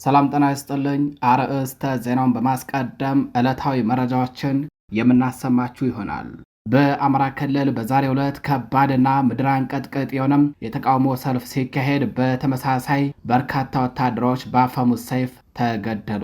ሰላም ጤና ይስጥልኝ። አርዕስተ ዜናውን በማስቀደም ዕለታዊ መረጃዎችን የምናሰማችሁ ይሆናል። በአማራ ክልል በዛሬው ዕለት ከባድና ምድር አንቀጥቅጥ የሆነም የተቃውሞ ሰልፍ ሲካሄድ በተመሳሳይ በርካታ ወታደሮች በአፈሙዝ ሰይፍ ተገደሉ።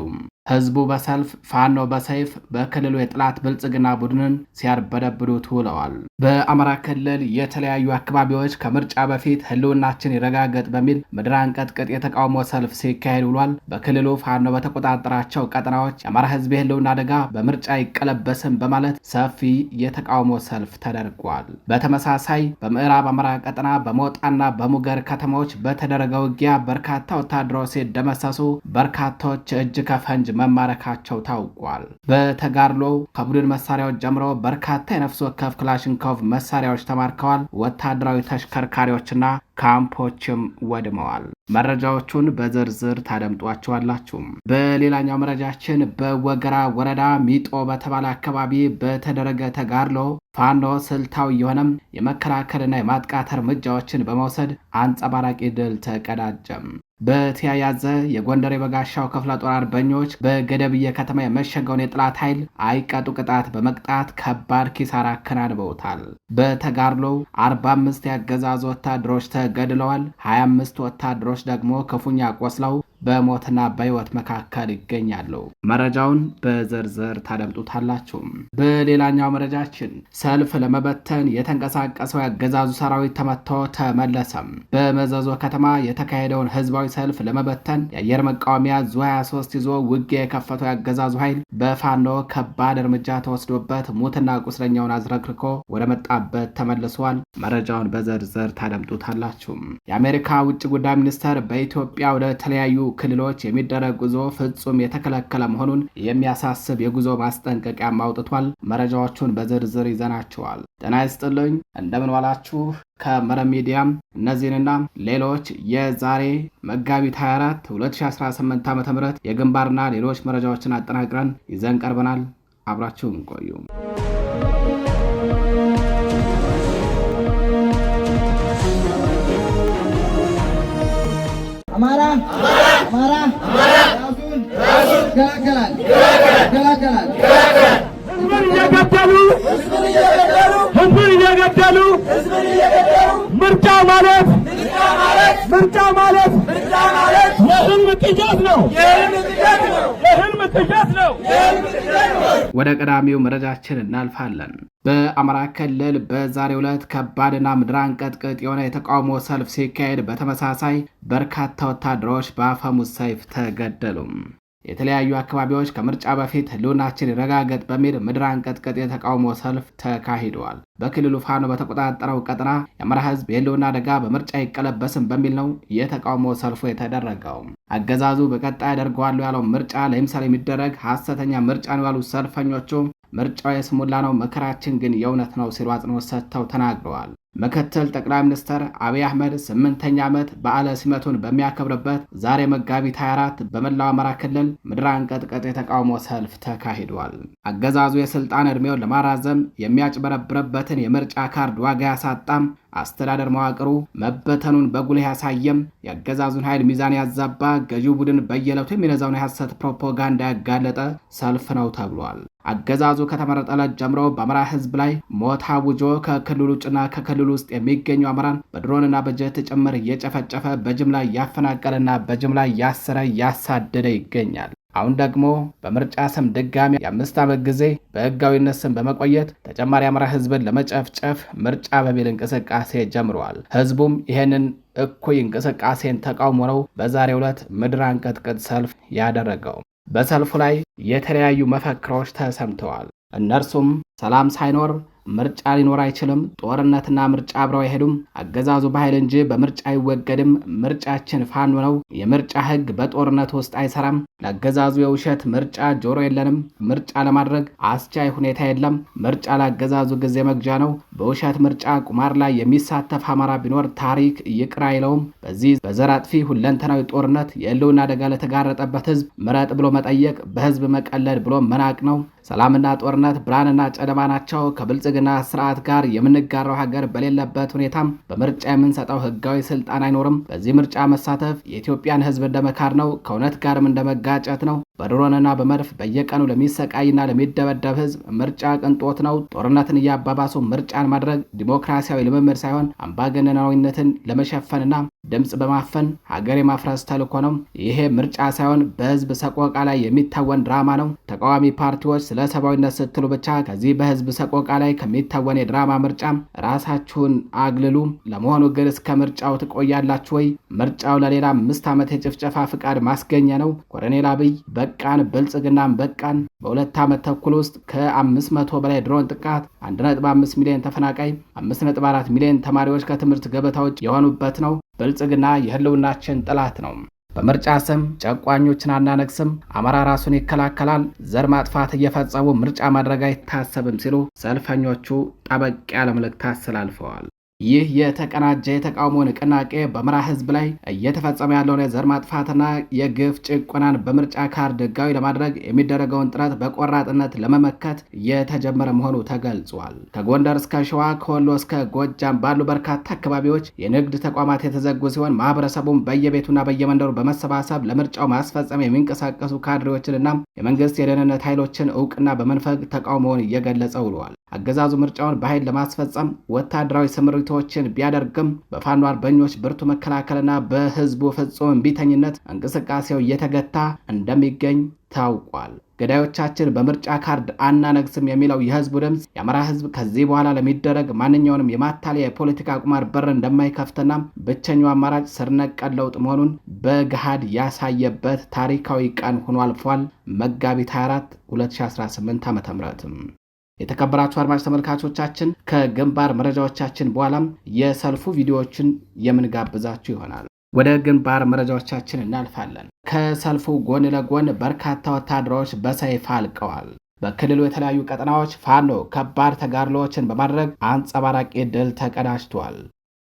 ህዝቡ በሰልፍ ፋኖ በሰይፍ በክልሉ የጥላት ብልጽግና ቡድንን ሲያርበደብዱት ውለዋል። በአማራ ክልል የተለያዩ አካባቢዎች ከምርጫ በፊት ህልውናችን ይረጋገጥ በሚል ምድር አንቀጥቅጥ የተቃውሞ ሰልፍ ሲካሄድ ውሏል። በክልሉ ፋኖ በተቆጣጠራቸው ቀጠናዎች የአማራ ህዝብ የህልውና አደጋ በምርጫ ይቀለበስም በማለት ሰፊ የተቃውሞ ሰልፍ ተደርጓል። በተመሳሳይ በምዕራብ አማራ ቀጠና በሞጣና በሙገር ከተሞች በተደረገ ውጊያ በርካታ ወታደሮች ሲደመሰሱ በርካቶች እጅ ከፈንጅ መማረካቸው ታውቋል። በተጋድሎ ከቡድን መሳሪያዎች ጀምሮ በርካታ የነፍስ ወከፍ ክላሽንኮቭ መሳሪያዎች ተማርከዋል። ወታደራዊ ተሽከርካሪዎችና ካምፖችም ወድመዋል። መረጃዎቹን በዝርዝር ታደምጧቸዋላችሁ። በሌላኛው መረጃችን በወገራ ወረዳ ሚጦ በተባለ አካባቢ በተደረገ ተጋድሎ ፋኖ ስልታዊ የሆነም የመከላከልና የማጥቃት እርምጃዎችን በመውሰድ አንጸባራቂ ድል ተቀዳጀም። በተያያዘ የጎንደር የበጋሻው ክፍለ ጦር አርበኞች በገደብዬ ከተማ የመሸገውን የጥላት ኃይል አይቀጡ ቅጣት በመቅጣት ከባድ ኪሳራ አከናንበውታል። በተጋድሎው 45 ያገዛዙ ወታደሮች ተገድለዋል። 25 ወታደሮች ደግሞ ክፉኛ ቆስለው በሞትና በሕይወት መካከል ይገኛሉ። መረጃውን በዝርዝር ታደምጡታላችሁ። በሌላኛው መረጃችን ሰልፍ ለመበተን የተንቀሳቀሰው ያገዛዙ ሰራዊት ተመቶ ተመለሰም። በመዘዞ ከተማ የተካሄደውን ህዝባዊ ሰልፍ ለመበተን የአየር መቃወሚያ ዙ-23 ይዞ ውጊያ የከፈተው ያገዛዙ ኃይል በፋኖ ከባድ እርምጃ ተወስዶበት ሙትና ቁስለኛውን አዝረክርኮ ወደ መጣበት ተመልሷል። መረጃውን በዝርዝር ታደምጡታላችሁ። የአሜሪካ ውጭ ጉዳይ ሚኒስተር በኢትዮጵያ ወደ ተለያዩ ክልሎች የሚደረግ ጉዞ ፍጹም የተከለከለ መሆኑን የሚያሳስብ የጉዞ ማስጠንቀቂያ አውጥቷል። መረጃዎቹን በዝርዝር ይዘናቸዋል። ጤና ይስጥልኝ፣ እንደምን ዋላችሁ። ከመረብ ሚዲያም እነዚህንና ሌሎች የዛሬ መጋቢት 24 2018 ዓ.ም የግንባርና ሌሎች መረጃዎችን አጠናቅረን ይዘን ቀርበናል። አብራችሁን ቆዩ። አማራ ራሱን ይከላከላል። ህዝብን እየገደሉ ምርጫ ማለት የህልም ቅዠት ነው። ወደ ቀዳሚው መረጃችን እናልፋለን። በአማራ ክልል በዛሬው ዕለት ከባድና ምድር አንቀጥቅጥ የሆነ የተቃውሞ ሰልፍ ሲካሄድ በተመሳሳይ በርካታ ወታደሮች በአፈሙዝ ሰይፍ ተገደሉ። የተለያዩ አካባቢዎች ከምርጫ በፊት ህልውናችን ይረጋገጥ በሚል ምድር አንቀጥቅጥ የተቃውሞ ሰልፍ ተካሂደዋል። በክልሉ ፋኖ በተቆጣጠረው ቀጠና የአማራ ህዝብ የህልውና አደጋ በምርጫ ይቀለበስም በሚል ነው የተቃውሞ ሰልፉ የተደረገው። አገዛዙ በቀጣይ ያደርገዋል ያለው ምርጫ ለምሳሌ የሚደረግ ሐሰተኛ ምርጫ ነው ያሉት ሰልፈኞቹ ምርጫው የስሙላ ነው፣ መከራችን ግን የእውነት ነው ሲሉ አጽንኦት ሰጥተው ተናግረዋል። ምክትል ጠቅላይ ሚኒስትር አብይ አህመድ 8ኛ ዓመት በዓለ ሲመቱን በሚያከብርበት ዛሬ መጋቢት 24 በመላው አማራ ክልል ምድር አንቀጥቅጥ የተቃውሞ ሰልፍ ተካሂዷል። አገዛዙ የስልጣን ዕድሜውን ለማራዘም የሚያጭበረብርበትን የምርጫ ካርድ ዋጋ ያሳጣም አስተዳደር መዋቅሩ መበተኑን በጉልህ ያሳየም የአገዛዙን ኃይል ሚዛን ያዛባ ገዢው ቡድን በየዕለቱ የሚነዛውን የሐሰት ፕሮፓጋንዳ ያጋለጠ ሰልፍ ነው ተብሏል። አገዛዙ ከተመረጠለት ጀምሮ በአማራ ህዝብ ላይ ሞት አውጆ ከክልሉ ውጭና ከክልሉ ውስጥ የሚገኙ አማራን በድሮንና በጀት ጭምር እየጨፈጨፈ በጅምላ እያፈናቀለና በጅምላ እያሰረ እያሳደደ ይገኛል። አሁን ደግሞ በምርጫ ስም ድጋሚ የ5 ዓመት ጊዜ በህጋዊነት ስም በመቆየት ተጨማሪ አማራ ህዝብን ለመጨፍጨፍ ምርጫ በሚል እንቅስቃሴ ጀምሯል። ህዝቡም ይሄንን እኩይ እንቅስቃሴን ተቃውሞ ነው በዛሬው ዕለት ምድር አንቀጥቅጥ ሰልፍ ያደረገው። በሰልፉ ላይ የተለያዩ መፈክሮች ተሰምተዋል። እነርሱም ሰላም ሳይኖር ምርጫ ሊኖር አይችልም። ጦርነትና ምርጫ አብረው አይሄዱም። አገዛዙ በኃይል እንጂ በምርጫ አይወገድም። ምርጫችን ፋኖ ነው። የምርጫ ህግ በጦርነት ውስጥ አይሰራም። ለአገዛዙ የውሸት ምርጫ ጆሮ የለንም። ምርጫ ለማድረግ አስቻይ ሁኔታ የለም። ምርጫ ለአገዛዙ ጊዜ መግዣ ነው። በውሸት ምርጫ ቁማር ላይ የሚሳተፍ አማራ ቢኖር ታሪክ ይቅር አይለውም። በዚህ በዘር አጥፊ ሁለንተናዊ ጦርነት የህልውና አደጋ ለተጋረጠበት ህዝብ ምረጥ ብሎ መጠየቅ በህዝብ መቀለድ ብሎ መናቅ ነው። ሰላምና ጦርነት ብርሃንና ጨለማ ናቸው። ከብልጽግና ስርዓት ጋር የምንጋራው ሀገር በሌለበት ሁኔታም በምርጫ የምንሰጠው ህጋዊ ስልጣን አይኖርም። በዚህ ምርጫ መሳተፍ የኢትዮጵያን ህዝብ እንደመካድ ነው። ከእውነት ጋርም እንደመጋጨት ነው። በድሮንና በመድፍ በየቀኑ ለሚሰቃይና ለሚደበደብ ህዝብ ምርጫ ቅንጦት ነው። ጦርነትን እያባባሱ ምርጫን ማድረግ ዲሞክራሲያዊ ልምምድ ሳይሆን አምባገነናዊነትን ለመሸፈንና ድምፅ በማፈን ሀገር የማፍረስ ተልዕኮ ነው። ይሄ ምርጫ ሳይሆን በህዝብ ሰቆቃ ላይ የሚታወን ድራማ ነው። ተቃዋሚ ፓርቲዎች ስለ ሰብአዊነት ስትሉ ብቻ ከዚህ በህዝብ ሰቆቃ ላይ ከሚታወን የድራማ ምርጫ ራሳችሁን አግልሉ። ለመሆኑ ግን እስከ ምርጫው ትቆያላችሁ ወይ? ምርጫው ለሌላ 5 ዓመት የጭፍጨፋ ፍቃድ ማስገኘ ነው። ኮሎኔል አብይ በቃን፣ ብልጽግናን በቃን። በ2 ዓመት ተኩል ውስጥ ከ500 በላይ ድሮን ጥቃት፣ 1.5 ሚሊዮን ተፈናቃይ፣ 5.4 ሚሊዮን ተማሪዎች ከትምህርት ገበታ ውጭ የሆኑበት ነው። ብልጽግና የህልውናችን ጠላት ነው። በምርጫ ስም ጨቋኞችን አናነግስም፣ አማራ ራሱን ይከላከላል፣ ዘር ማጥፋት እየፈጸሙ ምርጫ ማድረግ አይታሰብም ሲሉ ሰልፈኞቹ ጠበቅ ያለ መልእክት አስተላልፈዋል። ይህ የተቀናጀ የተቃውሞ ንቅናቄ በአማራ ህዝብ ላይ እየተፈጸመ ያለውን የዘር ማጥፋትና የግፍ ጭቆናን በምርጫ ካርድ ህጋዊ ለማድረግ የሚደረገውን ጥረት በቆራጥነት ለመመከት የተጀመረ መሆኑ ተገልጿል። ከጎንደር እስከ ሸዋ፣ ከወሎ እስከ ጎጃም ባሉ በርካታ አካባቢዎች የንግድ ተቋማት የተዘጉ ሲሆን ማህበረሰቡም በየቤቱና በየመንደሩ በመሰባሰብ ለምርጫው ማስፈጸም የሚንቀሳቀሱ ካድሬዎችንና የመንግስት የደህንነት ኃይሎችን እውቅና በመንፈግ ተቃውሞውን እየገለጸ ውለዋል። አገዛዙ ምርጫውን በኃይል ለማስፈጸም ወታደራዊ ስምሪቶችን ቢያደርግም በፋኖ አርበኞች ብርቱ መከላከልና በህዝቡ ፍጹም እምቢተኝነት እንቅስቃሴው እየተገታ እንደሚገኝ ታውቋል። ገዳዮቻችን በምርጫ ካርድ አናነግስም የሚለው የህዝቡ ድምፅ የአማራ ህዝብ ከዚህ በኋላ ለሚደረግ ማንኛውንም የማታለያ የፖለቲካ ቁማር በር እንደማይከፍትና ብቸኛው አማራጭ ስር ነቀል ለውጥ መሆኑን በገሃድ ያሳየበት ታሪካዊ ቀን ሆኖ አልፏል። መጋቢት 24 2018 ዓ.ም። የተከበራችሁ አድማጭ ተመልካቾቻችን ከግንባር መረጃዎቻችን በኋላም የሰልፉ ቪዲዮዎችን የምንጋብዛችሁ ይሆናል። ወደ ግንባር መረጃዎቻችን እናልፋለን። ከሰልፉ ጎን ለጎን በርካታ ወታደሮች በሰይፍ አልቀዋል። በክልሉ የተለያዩ ቀጠናዎች ፋኖ ከባድ ተጋድሎዎችን በማድረግ አንጸባራቂ ድል ተቀዳጅቷል።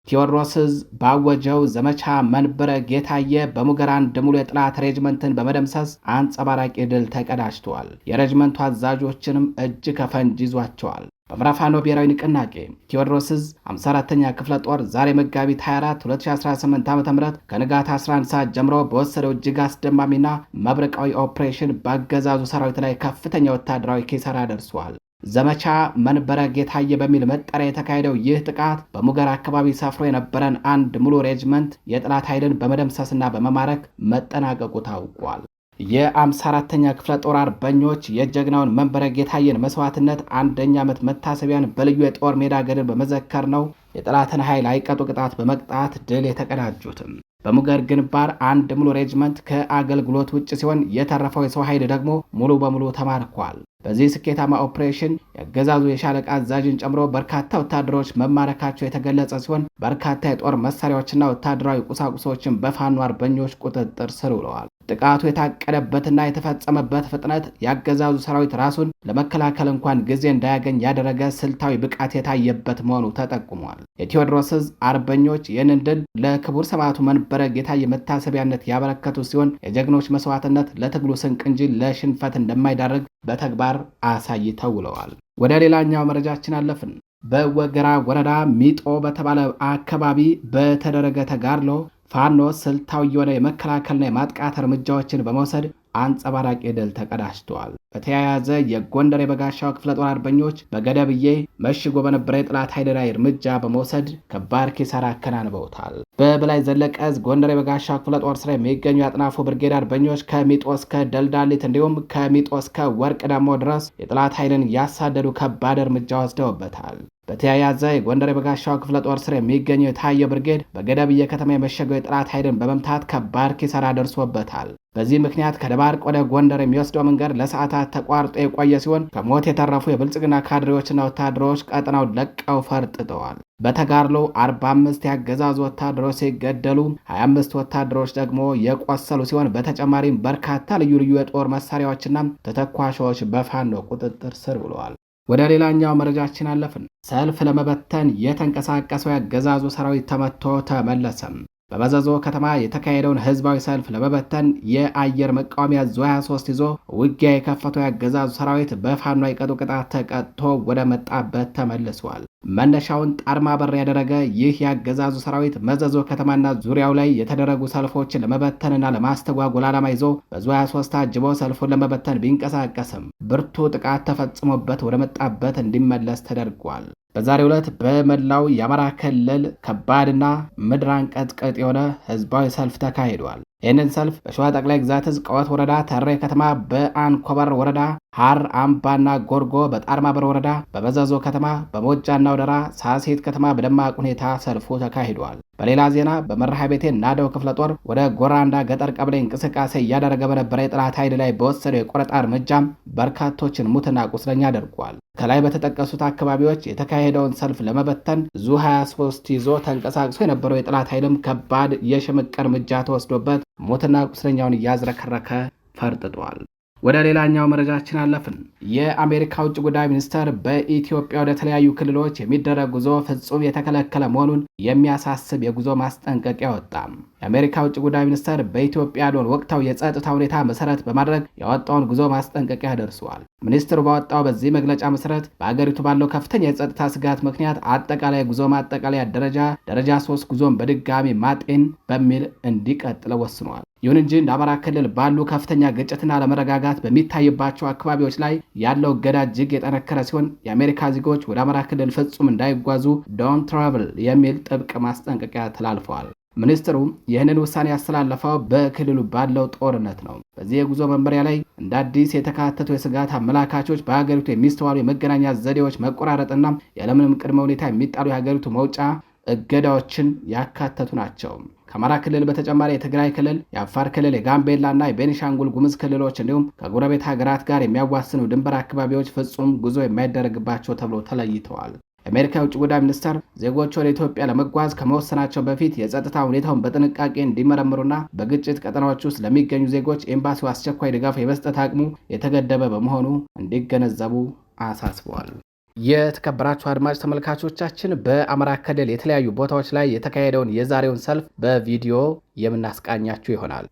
ቴዎድሮስ ባወጀው ዘመቻ መንበረ ጌታዬ በሙገር አንድ ሙሉ የጠላት ሬጅመንትን በመደምሰስ አንጸባራቂ ድል ተቀዳጅቷል። የሬጅመንቱ አዛዦችንም እጅ ከፈንጅ ይዟቸዋል። በአማራ ፋኖ ብሔራዊ ንቅናቄ ቴዎድሮስ 54ኛ ክፍለ ጦር ዛሬ መጋቢት 24 2018 ዓ.ም ከንጋት 11 ሰዓት ጀምሮ በወሰደው እጅግ አስደማሚና መብረቃዊ ኦፕሬሽን በአገዛዙ ሰራዊት ላይ ከፍተኛ ወታደራዊ ኪሳራ ደርሷል። ዘመቻ መንበረ ጌታዬ በሚል መጠሪያ የተካሄደው ይህ ጥቃት በሙገር አካባቢ ሰፍሮ የነበረን አንድ ሙሉ ሬጅመንት የጠላት ኃይልን በመደምሰስና በመማረክ መጠናቀቁ ታውቋል። የ54ኛ ክፍለ ጦር አርበኞች የጀግናውን መንበረ ጌታዬን መስዋዕትነት 1ኛ ዓመት መታሰቢያን በልዩ የጦር ሜዳ ገድል በመዘከር ነው የጠላትን ኃይል አይቀጡ ቅጣት በመቅጣት ድል የተቀዳጁትም። በሙገር ግንባር አንድ ሙሉ ሬጅመንት ከአገልግሎት ውጭ ሲሆን የተረፈው የሰው ኃይል ደግሞ ሙሉ በሙሉ ተማርኳል። በዚህ ስኬታማ ኦፕሬሽን የአገዛዙ የሻለቃ አዛዥን ጨምሮ በርካታ ወታደሮች መማረካቸው የተገለጸ ሲሆን በርካታ የጦር መሳሪያዎችና ወታደራዊ ቁሳቁሶችን በፋኖ አርበኞች ቁጥጥር ስር ውለዋል። ጥቃቱ የታቀደበትና የተፈጸመበት ፍጥነት የአገዛዙ ሰራዊት ራሱን ለመከላከል እንኳን ጊዜ እንዳያገኝ ያደረገ ስልታዊ ብቃት የታየበት መሆኑ ተጠቁሟል። የቴዎድሮስ አርበኞች ይህንን ድል ለክቡር ሰማዕቱ መንበረ ጌታዬ መታሰቢያነት ያበረከቱ ሲሆን የጀግኖች መስዋዕትነት ለትግሉ ስንቅ እንጂ ለሽንፈት እንደማይዳርግ በተግባር አሳይተው ውለዋል። ወደ ሌላኛው መረጃችን አለፍን። በወገራ ወረዳ ሚጦ በተባለ አካባቢ በተደረገ ተጋድሎ ፋኖ ስልታዊ የሆነ የመከላከልና የማጥቃት እርምጃዎችን በመውሰድ አንጸባራቂ ድል ተቀዳጅቷል። በተያያዘ የጎንደር የበጋሻው ክፍለ ጦር አርበኞች በገደብዬ መሽጎ በነበረ የጠላት ኃይል ላይ እርምጃ በመውሰድ ከባድ ኪሳራ አከናንበውታል። በበላይ ዘለቀ ጎንደር የበጋሻው ክፍለ ጦር ስራ የሚገኙ የአጥናፉ ብርጌድ አርበኞች ከሚጦ እስከ ደልዳሊት እንዲሁም ከሚጦ እስከ ወርቅ ዳሞ ድረስ የጠላት ኃይልን ያሳደዱ ከባድ እርምጃ ወስደውበታል። በተያያዘ የጎንደር የበጋሻው ክፍለ ጦር ስር የሚገኘው የታየ ብርጌድ በገደብዬ ከተማ የመሸገው የጠላት ኃይልን በመምታት ከባድ ኪሳራ ደርሶበታል። በዚህ ምክንያት ከደባርቅ ወደ ጎንደር የሚወስደው መንገድ ለሰዓታት ተቋርጦ የቆየ ሲሆን ከሞት የተረፉ የብልጽግና ካድሬዎችና ወታደሮች ቀጠናውን ለቀው ፈርጥጠዋል። በተጋድሎ 45 ያገዛዙ ወታደሮች ሲገደሉ 25 ወታደሮች ደግሞ የቆሰሉ ሲሆን በተጨማሪም በርካታ ልዩ ልዩ የጦር መሳሪያዎችና ተተኳሾች በፋኖ ቁጥጥር ስር ውለዋል። ወደ ሌላኛው መረጃችን አለፍን። ሰልፍ ለመበተን የተንቀሳቀሰው ያገዛዙ ሰራዊት ተመቶ ተመለሰም። በመዘዞ ከተማ የተካሄደውን ህዝባዊ ሰልፍ ለመበተን የአየር መቃወሚያ ዙ 23 ይዞ ውጊያ የከፈተው ያገዛዙ ሰራዊት በፋኖ የቀጡ ቅጣት ተቀጥቶ ወደ መጣበት ተመልሷል። መነሻውን ጣርማ በር ያደረገ ይህ ያገዛዙ ሰራዊት መዘዞ ከተማና ዙሪያው ላይ የተደረጉ ሰልፎችን ለመበተንና ለማስተጓጎል ዓላማ ይዞ በዙ 23 ታጅቦ ሰልፉን ለመበተን ቢንቀሳቀስም ብርቱ ጥቃት ተፈጽሞበት ወደ መጣበት እንዲመለስ ተደርጓል። በዛሬው ዕለት በመላው የአማራ ክልል ከባድና ምድር አንቀጥቅጥ የሆነ ህዝባዊ ሰልፍ ተካሂዷል። ይህንን ሰልፍ በሸዋ ጠቅላይ ግዛት ዕዝ ቀወት ወረዳ ተሬ ከተማ፣ በአንኮበር ወረዳ ሐር አምባና ጎርጎ፣ በጣርማበር ወረዳ በመዘዞ ከተማ፣ በሞጃና ወደራ ሳሴት ከተማ በደማቅ ሁኔታ ሰልፉ ተካሂዷል። በሌላ ዜና በመርሃ ቤቴ ናደው ክፍለ ጦር ወደ ጎራንዳ ገጠር ቀበሌ እንቅስቃሴ እያደረገ በነበረ የጠላት ኃይል ላይ በወሰደው የቆረጣ እርምጃም በርካቶችን ሙትና ቁስለኛ አድርጓል። ከላይ በተጠቀሱት አካባቢዎች የተካሄደውን ሰልፍ ለመበተን ዙ 23 ይዞ ተንቀሳቅሶ የነበረው የጠላት ኃይልም ከባድ የሽምቅ እርምጃ ተወስዶበት ሞትና ቁስለኛውን እያዝረከረከ ፈርጥጧል። ወደ ሌላኛው መረጃችን አለፍን። የአሜሪካ ውጭ ጉዳይ ሚኒስተር በኢትዮጵያ ወደ ተለያዩ ክልሎች የሚደረግ ጉዞ ፍጹም የተከለከለ መሆኑን የሚያሳስብ የጉዞ ማስጠንቀቂያ ወጣ። የአሜሪካ ውጭ ጉዳይ ሚኒስተር በኢትዮጵያ ያለውን ወቅታዊ የጸጥታ ሁኔታ መሰረት በማድረግ ያወጣውን ጉዞ ማስጠንቀቂያ ደርሰዋል። ሚኒስትሩ ባወጣው በዚህ መግለጫ መሰረት በአገሪቱ ባለው ከፍተኛ የጸጥታ ስጋት ምክንያት አጠቃላይ ጉዞ ማጠቃለያ ደረጃ 3 ጉዞን በድጋሚ ማጤን በሚል እንዲቀጥል ወስኗል። ይሁን እንጂ እንደ አማራ ክልል ባሉ ከፍተኛ ግጭትና አለመረጋጋት በሚታይባቸው አካባቢዎች ላይ ያለው እገዳ እጅግ የጠነከረ ሲሆን የአሜሪካ ዜጎች ወደ አማራ ክልል ፍጹም እንዳይጓዙ ዶንት ትራቭል የሚል ጥብቅ ማስጠንቀቂያ ተላልፈዋል። ሚኒስትሩ ይህንን ውሳኔ ያስተላለፈው በክልሉ ባለው ጦርነት ነው። በዚህ የጉዞ መመሪያ ላይ እንደ አዲስ የተካተቱ የስጋት አመላካቾች በሀገሪቱ የሚስተዋሉ የመገናኛ ዘዴዎች መቆራረጥና ያለምንም ቅድመ ሁኔታ የሚጣሉ የሀገሪቱ መውጫ እገዳዎችን ያካተቱ ናቸው። ከአማራ ክልል በተጨማሪ የትግራይ ክልል፣ የአፋር ክልል፣ የጋምቤላና የቤኒሻንጉል ጉሙዝ ክልሎች እንዲሁም ከጎረቤት ሀገራት ጋር የሚያዋስኑ ድንበር አካባቢዎች ፍጹም ጉዞ የማይደረግባቸው ተብሎ ተለይተዋል። የአሜሪካ የውጭ ጉዳይ ሚኒስትር ዜጎች ወደ ኢትዮጵያ ለመጓዝ ከመወሰናቸው በፊት የጸጥታ ሁኔታውን በጥንቃቄ እንዲመረምሩና በግጭት ቀጠናዎች ውስጥ ለሚገኙ ዜጎች ኤምባሲው አስቸኳይ ድጋፍ የመስጠት አቅሙ የተገደበ በመሆኑ እንዲገነዘቡ አሳስበዋል። የተከበራችሁ አድማጭ ተመልካቾቻችን በአማራ ክልል የተለያዩ ቦታዎች ላይ የተካሄደውን የዛሬውን ሰልፍ በቪዲዮ የምናስቃኛችሁ ይሆናል።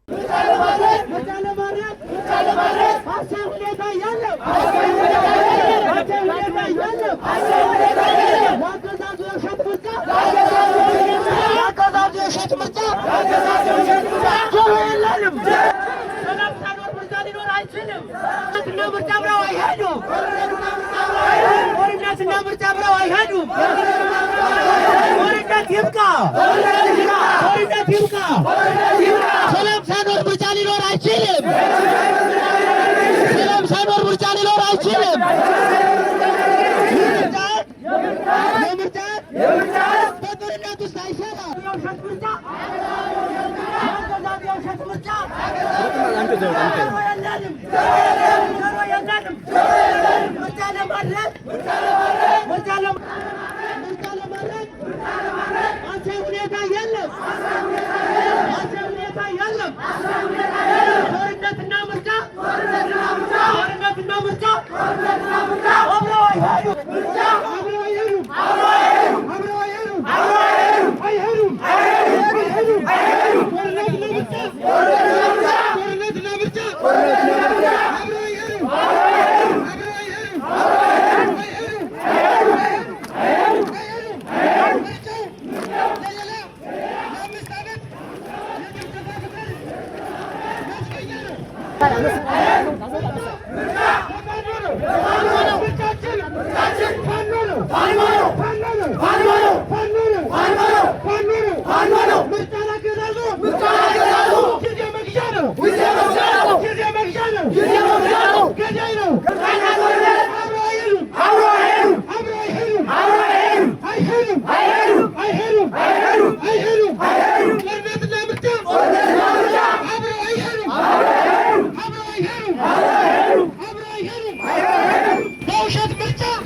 ሰላም ሳይኖር ምርጫ ሊኖር አይችልም። ሰላም ሳይኖር ምርጫ ሊኖር አይችልም። በጦርነት ውስጥ አይሰራም።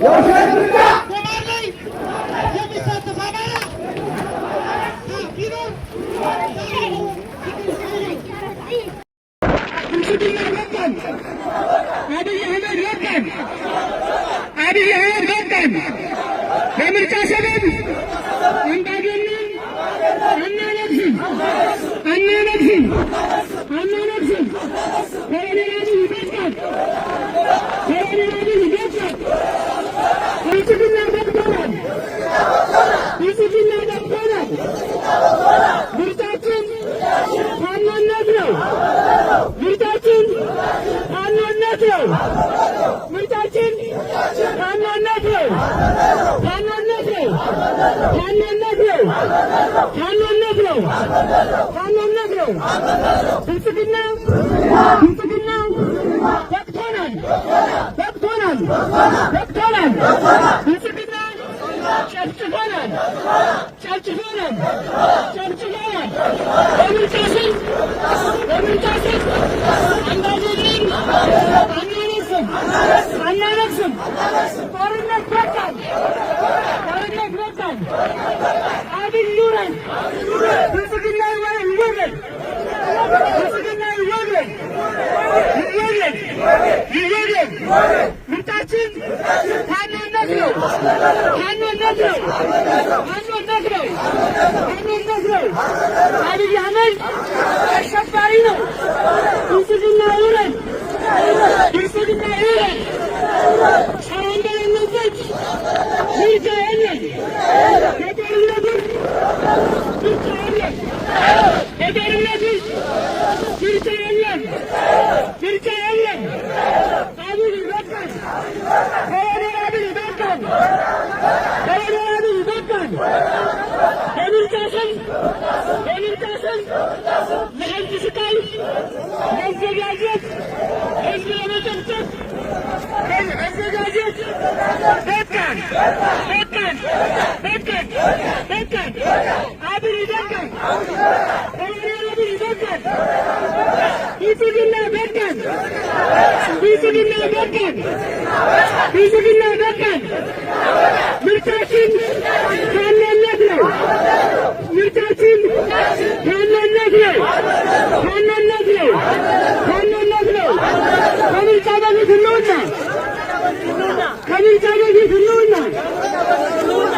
በማን ላይ የሚሳተፍ አማራ ቢኖር ብልጽግና በቃን። አብይ አህመድ በቃን። አብይ አህመድ በቃን። በምርጫ ሰበብ አምባገነን አናነግስም አናነግስም አናነግስም። ኮሎኔል አብይ በቃን። ኮሎኔል አብይ በቃን። ብልጽግና በቅቶናል። ብልጽግና በቅቶናል። ምርጫችን ፋኖነት ነው። ምርጫችን ፋኖነት ነው። ምርጫችን ፋኖነት ነው። ፋኖነት ነው። ፋኖነት ነው። ፋኖነት ነው። ፋኖነት ነው። ብልጽግና ብልጽግና በቅቶናል። በቅቶናል። በቅቶናል። ብልጽግና ጨፍጭፎናል። ጨፍጭፎናል። ጨፍጭፎናል። በምርጫ ስም በምርጫ ስም አምባገነን አናነግስም አናነግስም። ጦርነት በቃን። ጦርነት በቃን። አብይ ይውረድ። ብልጽግና ይወረድ። ብልጽግና ይወረድ። ይወረድ። ይወረድ። ምርጫችን ፋኖነት ነው። ፋኖነት ነው። ፋኖነት ነው። ፋኖነት ነው። አብይ አህመድ አሸባሪ ነው። ብልጽግና ይውረድ። ብልጽግና ይውረድ። ሰው እንደሌለበት ምርጫ የለም። የጦርነት ምርጫ የለም። የጦርነት ምርጫ የለም። ምርጫ የለም። አብይ በቃን። ኮሎኔል አብይ በቃን። ኮሎኔል አብይ በቃን። በምርጫ ስም በምርጫ ስም ለህዝብ ስቃይ መዘጋጀት፣ ህዝብ ለመጨፍጨፍ መዘጋጀት በቃን። በቃን። በቃን። በቃን። አብይ በቃን። ኮሎኔል አብይ በቃን። ብልጽግና በቃን። ብልጽግና በቃን። ብልጽግና በቃን። ምርጫችን ፋኖነት ነው። ምርጫችን ፋኖነት ነው። ፋኖነት ነው። ፋኖነት ነው። ከምርጫ በፊት እንውጣ። ከምርጫ በፊት እንውጣ።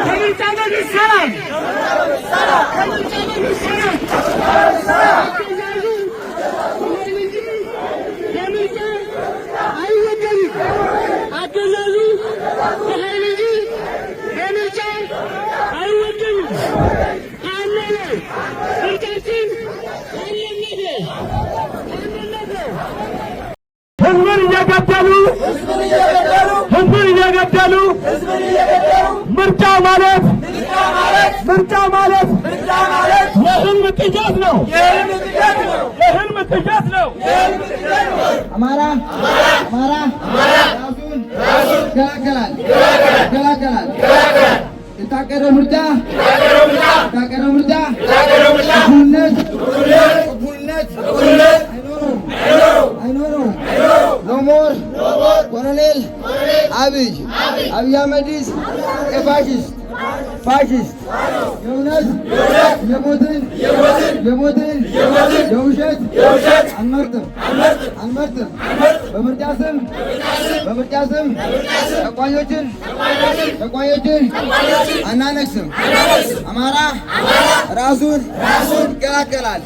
ከምርጫ በፊት ሰላም። ከምርጫ በፊት ሰላም። አገዛዙ ኃይል እንጂ በምርጫ አይወገድም። አገዛዙ ኃይል እንጂ በምርጫ አይወገድም። ፋኖ ነው። ምርጫችን ፋኖነት ነው። ፋኖነት ነው። ህዝብን እየገደሉ ህዝብን እየገደሉ ምርጫ ማለት የህልም ቅዠት ነው። የህልም ቅዠት ነው። አማራ ራሱን ይከላከላል። የታቀደው ምርጫ እኩልነት አይኖረውም። ኖሞር ኮሎኔል አብይ አህመድ ፋሽስት የእውነት የሞትን የውሸት አንመርጥም። በምርጫ ስም ተቋዮችን አናነግስም። አማራ ራሱን ይከላከላል።